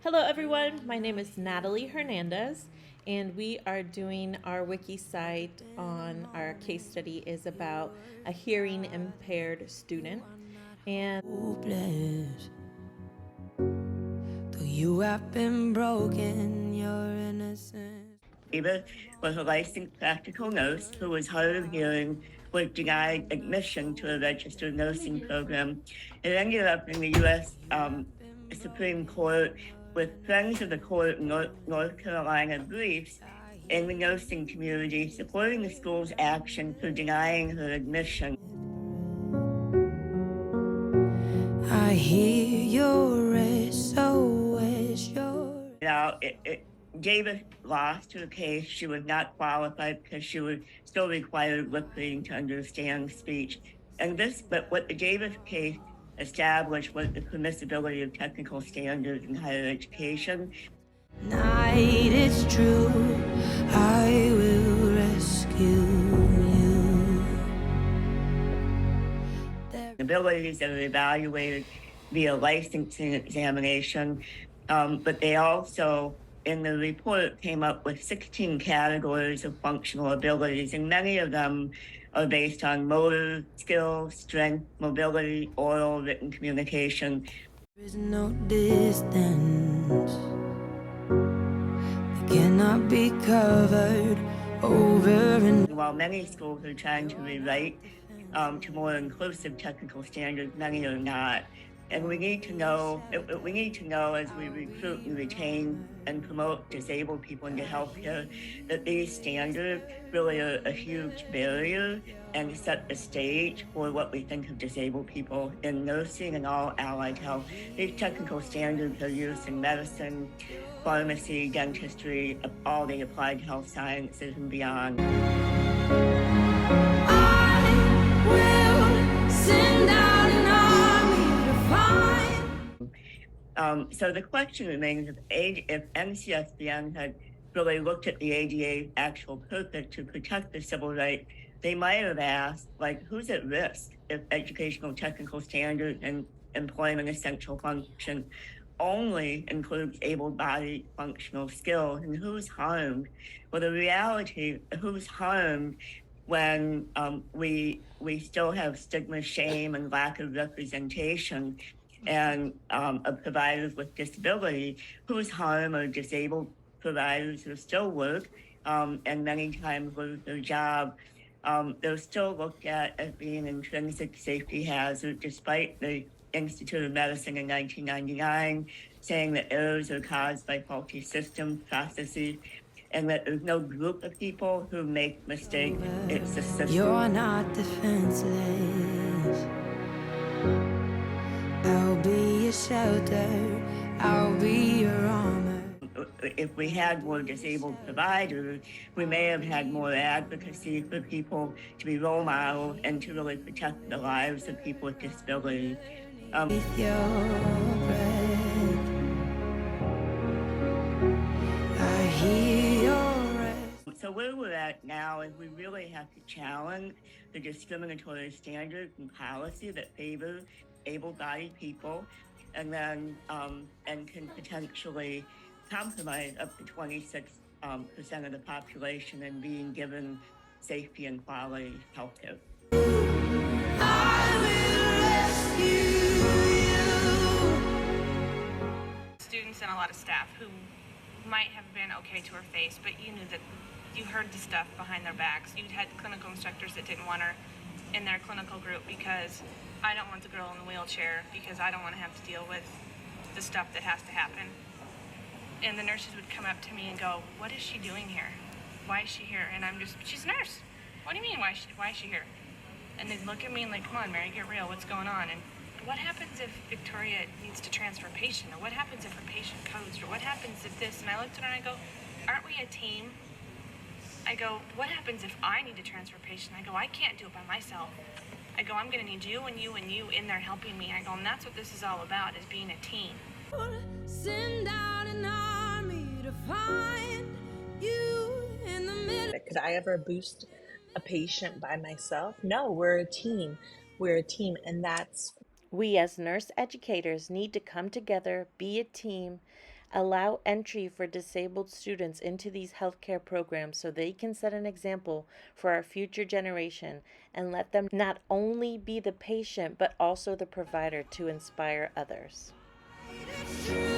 Hello everyone, my name is Natalie Hernandez and we are doing our wiki site on our case study is about a hearing impaired student. And hopeless. Though you have been broken, you're innocent. Eva was a licensed practical nurse who was hard of hearing, was denied admission to a registered nursing program. It ended up in the U.S. Supreme Court with Friends of the Court in North Carolina briefs in the nursing community supporting the school's action for denying her admission. I hear your SOS. Now, Davis lost her case. She was not qualified because she was still required lip reading to understand speech. But what the Davis case established was the permissibility of technical standards in higher education. Night, it's true, I will rescue you. Abilities that are evaluated via licensing examination, but they also, in the report, came up with 16 categories of functional abilities, and many of them are based on motor skills, strength, mobility, oral, written communication. There is no distance that cannot be covered over and while many schools are trying to rewrite to more inclusive technical standards, many are not. And we need to know as we recruit and retain and promote disabled people into healthcare that these standards really are a huge barrier and set the stage for what we think of disabled people in nursing and all allied health. These technical standards are used in medicine, pharmacy, dentistry, all the applied health sciences and beyond. So the question remains if NCSBN had really looked at the ADA's actual purpose to protect the civil rights, they might have asked, like, who's at risk if educational technical standards and employment essential function only includes able-bodied functional skills, and who's harmed? Well, the reality, who's harmed when we still have stigma, shame, and lack of representation and of providers with disability whose harm are disabled providers who still work and many times lose their job. They're still looked at as being intrinsic safety hazard, despite the Institute of Medicine in 1999 saying that errors are caused by faulty systems, processes, and that there's no group of people who make mistakes. It's the system. You're not defenseless. I'll be your shelter, I'll be your armor. If we had more disabled providers, we may have had more advocacy for people to be role models and to really protect the lives of people with disabilities. With your breath, I hear your rest. So where we're at now is we really have to challenge the discriminatory standards and policy that favor able-bodied people, and then and can potentially compromise up to 26% of the population in being given safety and quality health care. I will rescue you. Students and a lot of staff who might have been okay to her face, but you knew that you heard the stuff behind their backs. You had clinical instructors that didn't want her in their clinical group because I don't want the girl in the wheelchair because I don't want to have to deal with the stuff that has to happen. And the nurses would come up to me and go, "What is she doing here? Why is she here?" And I'm just, "She's a nurse. What do you mean, why is she here?" And they'd look at me and like, "Come on, Mary, get real. What's going on?" And what happens if Victoria needs to transfer a patient? Or what happens if her patient codes? Or what happens if this? And I looked at her and I go, "Aren't we a team?" I go, "What happens if I need to transfer a patient?" I go, "I can't do it by myself." I go, "I'm going to need you and you and you in there helping me." I go, and that's what this is all about, is being a team. Send out an army to find you in the middle. could I ever boost a patient by myself? No, we're a team. We're a team, and we as nurse educators need to come together, be a team, Allow entry for disabled students into these healthcare programs so they can set an example for our future generation, and let them not only be the patient but also the provider to inspire others. It's true.